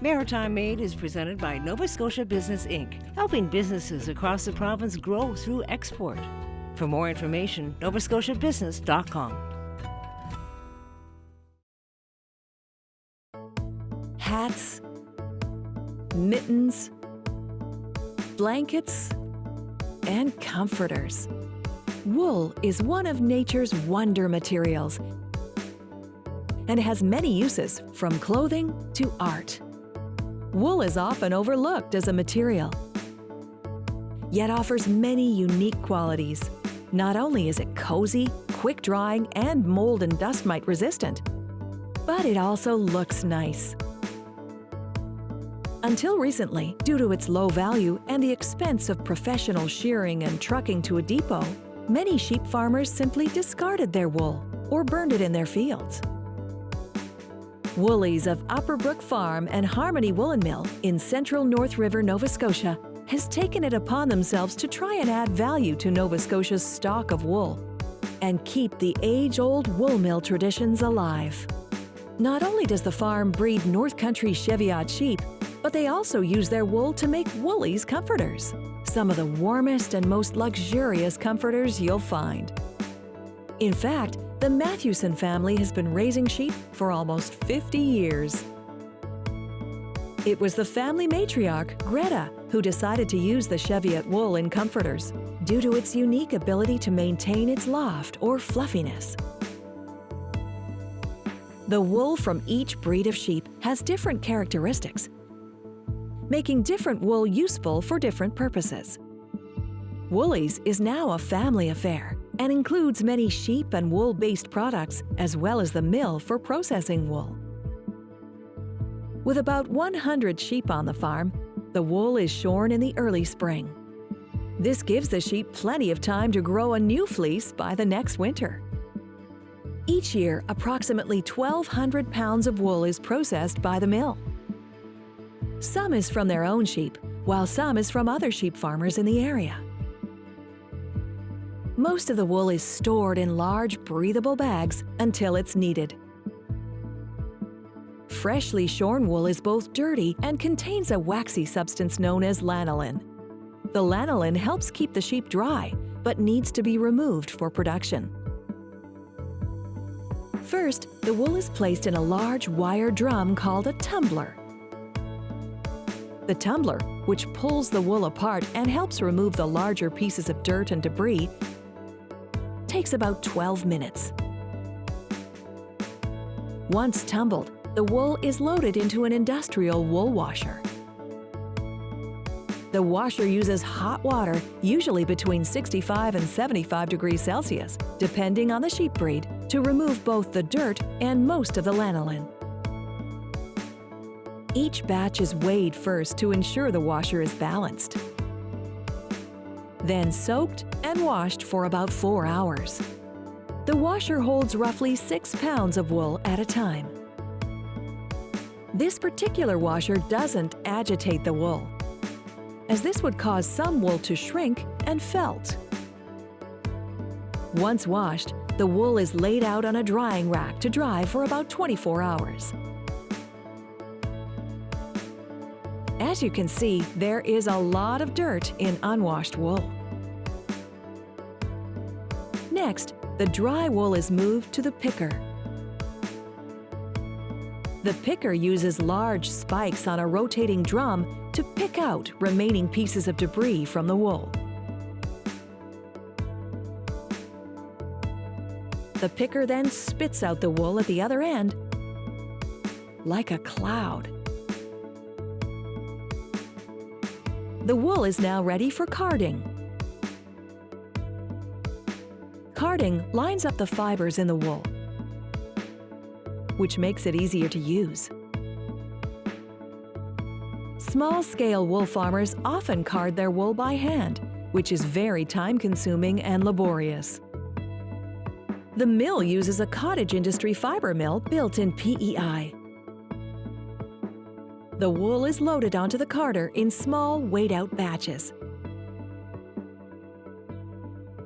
Maritime Made is presented by Nova Scotia Business Inc., helping businesses across the province grow through export. For more information, novascotiabusiness.com. Hats, mittens, blankets, and comforters. Wool is one of nature's wonder materials and has many uses, from clothing to art. Wool is often overlooked as a material, yet offers many unique qualities. Not only is it cozy, quick-drying, and mold and dust mite resistant, but it also looks nice. Until recently, due to its low value and the expense of professional shearing and trucking to a depot, many sheep farmers simply discarded their wool or burned it in their fields. Woolies of Upperbrook Farm and Harmony Woolen Mill in central North River, Nova Scotia, has taken it upon themselves to try and add value to Nova Scotia's stock of wool and keep the age-old wool mill traditions alive. Not only does the farm breed North Country Cheviot sheep, but they also use their wool to make Woolies comforters, some of the warmest and most luxurious comforters you'll find. In fact, the Mathewson family has been raising sheep for almost 50 years. It was the family matriarch, Greta, who decided to use the Cheviot wool in comforters due to its unique ability to maintain its loft or fluffiness. The wool from each breed of sheep has different characteristics, making different wool useful for different purposes. Woolies is now a family affair and includes many sheep and wool-based products, as well as the mill for processing wool. With about 100 sheep on the farm, the wool is shorn in the early spring. This gives the sheep plenty of time to grow a new fleece by the next winter. Each year, approximately 1,200 pounds of wool is processed by the mill. Some is from their own sheep, while some is from other sheep farmers in the area. Most of the wool is stored in large, breathable bags until it's needed. Freshly shorn wool is both dirty and contains a waxy substance known as lanolin. The lanolin helps keep the sheep dry, but needs to be removed for production. First, the wool is placed in a large wire drum called a tumbler. The tumbler, which pulls the wool apart and helps remove the larger pieces of dirt and debris, takes about 12 minutes. Once tumbled, the wool is loaded into an industrial wool washer. The washer uses hot water, usually between 65 and 75 degrees Celsius, depending on the sheep breed, to remove both the dirt and most of the lanolin. Each batch is weighed first to ensure the washer is balanced, then soaked and washed for about 4 hours. The washer holds roughly 6 pounds of wool at a time. This particular washer doesn't agitate the wool, as this would cause some wool to shrink and felt. Once washed, the wool is laid out on a drying rack to dry for about 24 hours. As you can see, there is a lot of dirt in unwashed wool. Next, the dry wool is moved to the picker. The picker uses large spikes on a rotating drum to pick out remaining pieces of debris from the wool. The picker then spits out the wool at the other end like a cloud. The wool is now ready for carding. Carding lines up the fibers in the wool, which makes it easier to use. Small-scale wool farmers often card their wool by hand, which is very time-consuming and laborious. The mill uses a cottage industry fiber mill built in PEI. The wool is loaded onto the carder in small, weighed-out batches.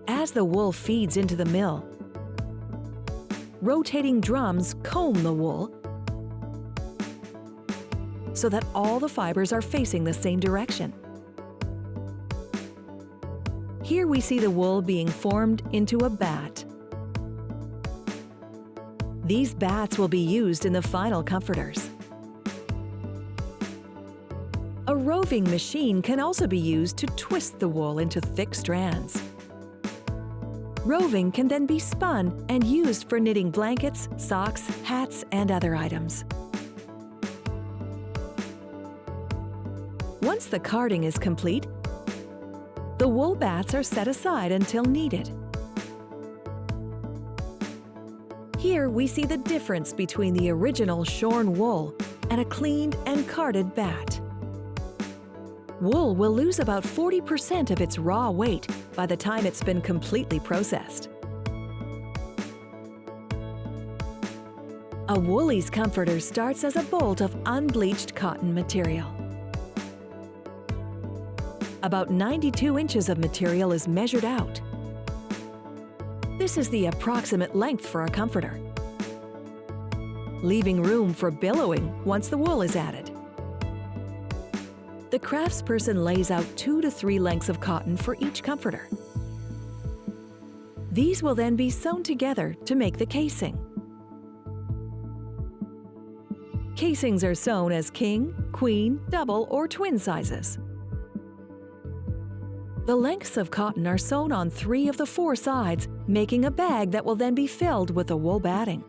As the wool feeds into the mill, rotating drums comb the wool so that all the fibers are facing the same direction. Here we see the wool being formed into a bat. These bats will be used in the final comforters. A roving machine can also be used to twist the wool into thick strands. Roving can then be spun and used for knitting blankets, socks, hats, and other items. Once the carding is complete, the wool bats are set aside until needed. Here we see the difference between the original shorn wool and a cleaned and carded bat. Wool will lose about 40% of its raw weight by the time it's been completely processed. A Woolies comforter starts as a bolt of unbleached cotton material. About 92 inches of material is measured out. This is the approximate length for a comforter, leaving room for billowing once the wool is added. The craftsperson lays out 2 to 3 lengths of cotton for each comforter. These will then be sewn together to make the casing. Casings are sewn as king, queen, double, or twin sizes. The lengths of cotton are sewn on 3 of the 4 sides, making a bag that will then be filled with the wool batting.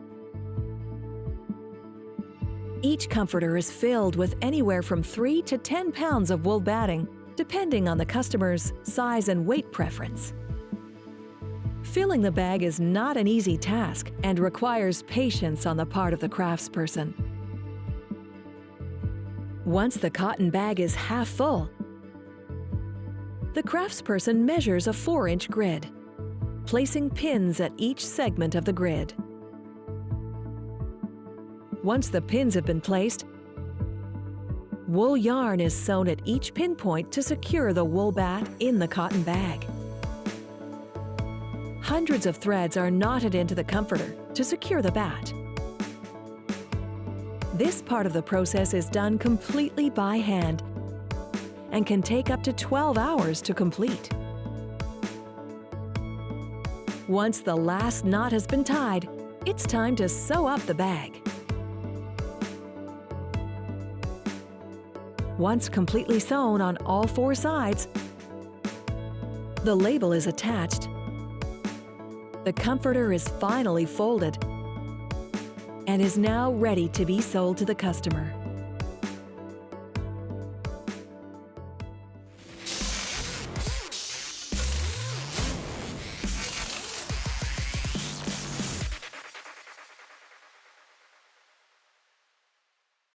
Each comforter is filled with anywhere from 3 to 10 pounds of wool batting, depending on the customer's size and weight preference. Filling the bag is not an easy task and requires patience on the part of the craftsperson. Once the cotton bag is half full, the craftsperson measures a 4-inch grid, placing pins at each segment of the grid. Once the pins have been placed, wool yarn is sewn at each pinpoint to secure the wool bat in the cotton bag. Hundreds of threads are knotted into the comforter to secure the bat. This part of the process is done completely by hand and can take up to 12 hours to complete. Once the last knot has been tied, it's time to sew up the bag. Once completely sewn on all 4 sides, the label is attached. The comforter is finally folded and is now ready to be sold to the customer.